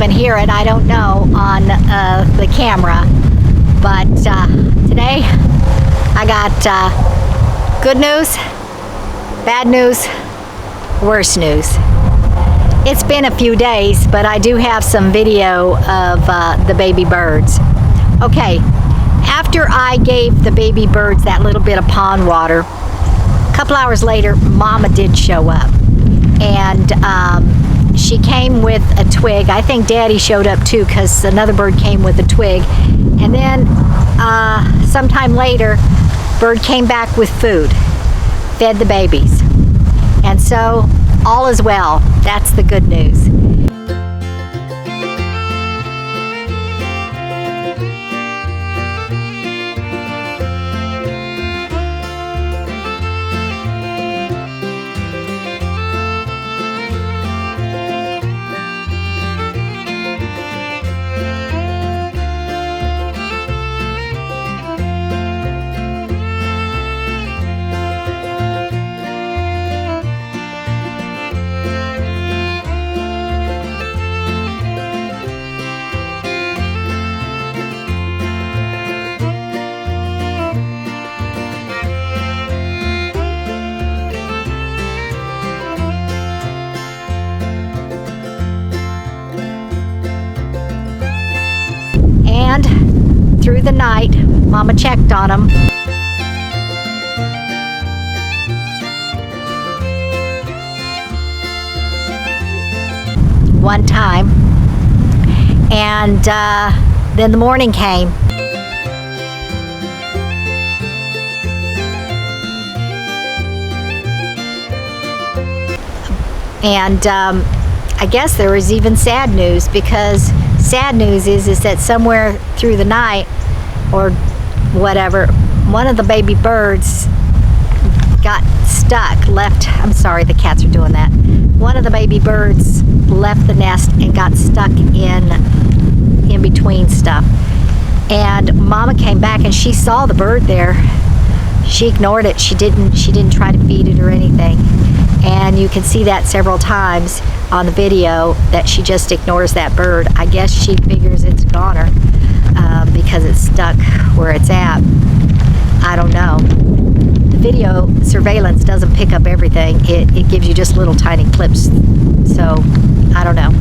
even hear it, I don't know, on the camera. But today I got good news, bad news, worse news. It's been a few days, but I do have some video of the baby birds. Okay, after I gave the baby birds that little bit of pond water, a couple hours later, Mama did show up. And she came with a twig. I think Daddy showed up too, because another bird came with a twig. And then sometime later, bird came back with food, fed the babies. And so all is well. That's the good news. And through the night, Mama checked on them. One time. And then the morning came. And I guess there was even sad news, because sad news is that somewhere through the night or whatever, one of the baby birds got stuck, I'm sorry, the cats are doing that. One of the baby birds left the nest and got stuck in between stuff. And Mama came back and she saw the bird there. She ignored it. She didn't try to feed it or anything. And you can see that several times on the video, that she just ignores that bird. I guess she figures it's a goner because it's stuck where it's at. I don't know. The video surveillance doesn't pick up everything. It gives you just little tiny clips. So, I don't know.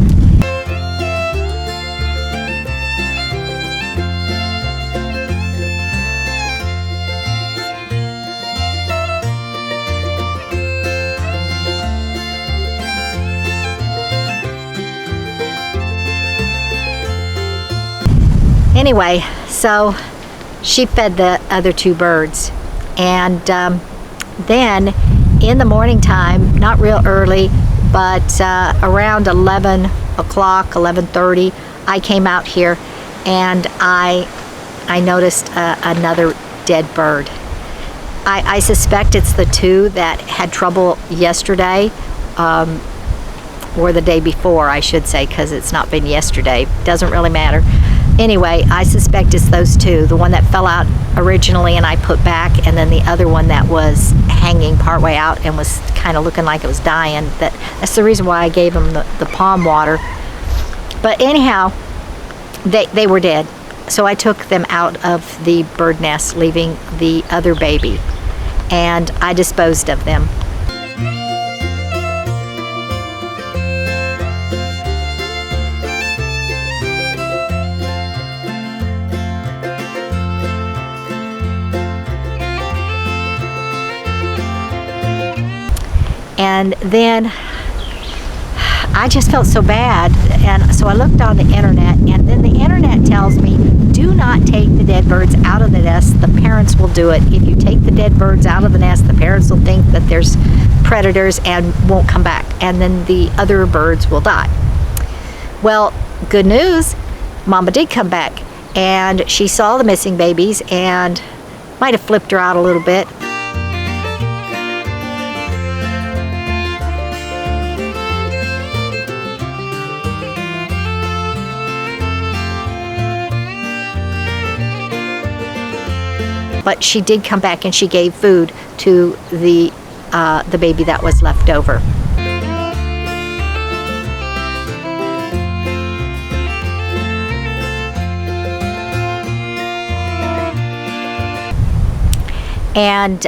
Anyway, so she fed the other two birds, and then in the morning time, not real early, but around 11 o'clock, 11:30, I came out here and I noticed another dead bird. I suspect it's the two that had trouble yesterday, or the day before, I should say, because it's not been yesterday. Doesn't really matter. Anyway, I suspect it's those two. The one that fell out originally and I put back, and then the other one that was hanging partway out and was kind of looking like it was dying. That's the reason why I gave them the pond water. But anyhow, they were dead. So I took them out of the bird nest, leaving the other baby, and I disposed of them. And then I just felt so bad, and so I looked on the internet, and then the internet tells me, do not take the dead birds out of the nest. The parents will do it. If you take the dead birds out of the nest, the parents will think that there's predators and won't come back, and then the other birds will die. Well, good news, Mama did come back, and she saw the missing babies and might have flipped her out a little bit. But she did come back and she gave food to the baby that was left over. And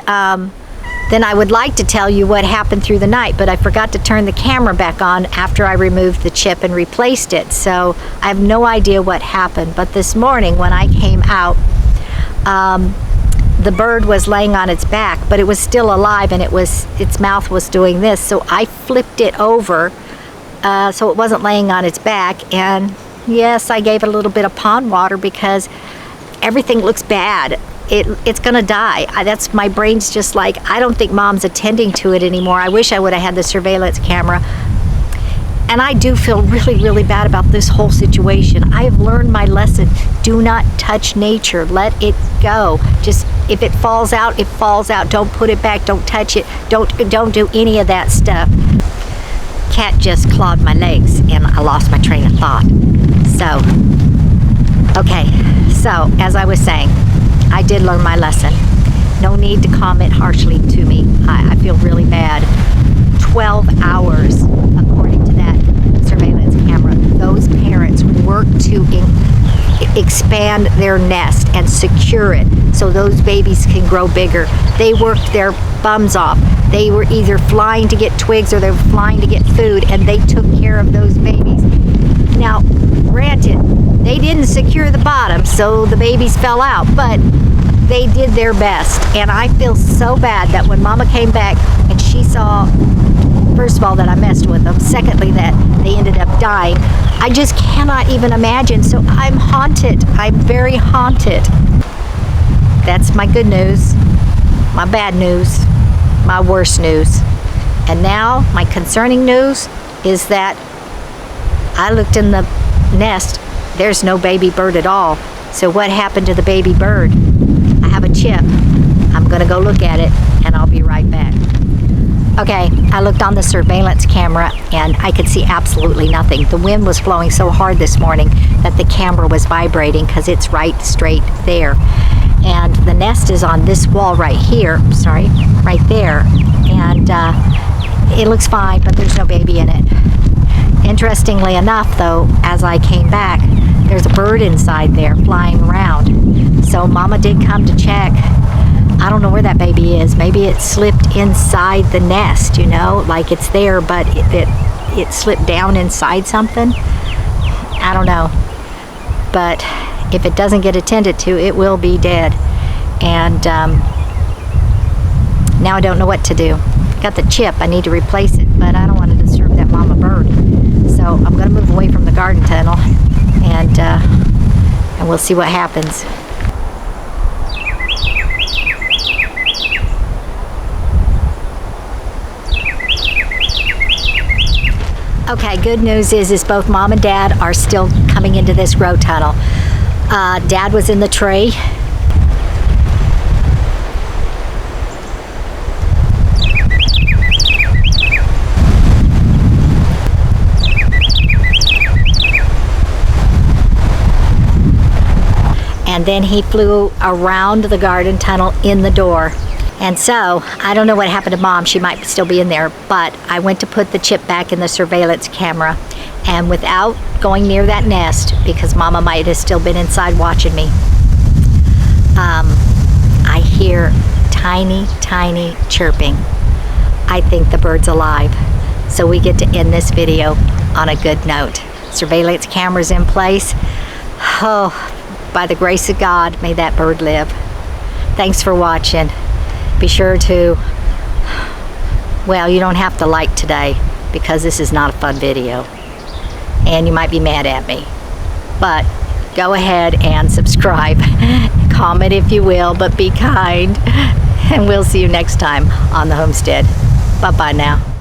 then I would like to tell you what happened through the night, but I forgot to turn the camera back on after I removed the chip and replaced it. So I have no idea what happened. But this morning when I came out, the bird was laying on its back, but it was still alive, and its mouth was doing this. So I flipped it over so it wasn't laying on its back. And yes, I gave it a little bit of pond water because everything looks bad. It's gonna die. That's my brain's just like, I don't think Mom's attending to it anymore. I wish I would have had the surveillance camera. And I do feel really, really bad about this whole situation. I have learned my lesson. Do not touch nature. Let it go. Just, if it falls out, it falls out. Don't put it back. Don't touch it. Don't do any of that stuff. Cat just clawed my legs and I lost my train of thought. So, okay. So, as I was saying, I did learn my lesson. No need to comment harshly to me. I feel really bad. 12 hours, according to that surveillance camera, those parents worked to expand their nest and secure it so those babies can grow bigger. They worked their bums off. They were either flying to get twigs or they were flying to get food, and they took care of those babies. Now, granted, they didn't secure the bottom, so the babies fell out, but they did their best. And I feel so bad that when Mama came back and she saw, first of all, that I messed with them, secondly, that they ended up dying, I just cannot even imagine. So I'm haunted. I'm very haunted. That's my good news, my bad news, my worst news. And now my concerning news is that I looked in the nest. There's no baby bird at all. So what happened to the baby bird? I have a chip. I'm gonna go look at it and I'll be right back. Okay, I looked on the surveillance camera and I could see absolutely nothing. The wind was blowing so hard this morning that the camera was vibrating because it's right straight there. And the nest is on this wall right here, sorry, right there. And it looks fine, but there's no baby in it. Interestingly enough though, as I came back, there's a bird inside there flying around. So Mama did come to check. I don't know where that baby is. Maybe it slipped inside the nest, you know, like it's there, but it slipped down inside something. I don't know. But if it doesn't get attended to, it will be dead. And now I don't know what to do. Got the chip, I need to replace it, but I don't want to disturb that mama bird. So I'm gonna move away from the garden tunnel and we'll see what happens. Okay, good news is both Mom and Dad are still coming into this road tunnel. Dad was in the tree. And then he flew around the garden tunnel in the door. And so, I don't know what happened to Mom. She might still be in there, but I went to put the chip back in the surveillance camera, and without going near that nest, because Mama might have still been inside watching me, I hear tiny, tiny chirping. I think the bird's alive. So we get to end this video on a good note. Surveillance cameras in place. Oh, by the grace of God, may that bird live. Thanks for watching. Be sure to, well, you don't have to like today because this is not a fun video. And you might be mad at me. But go ahead and subscribe. Comment if you will, but be kind. And we'll see you next time on the homestead. Bye-bye now.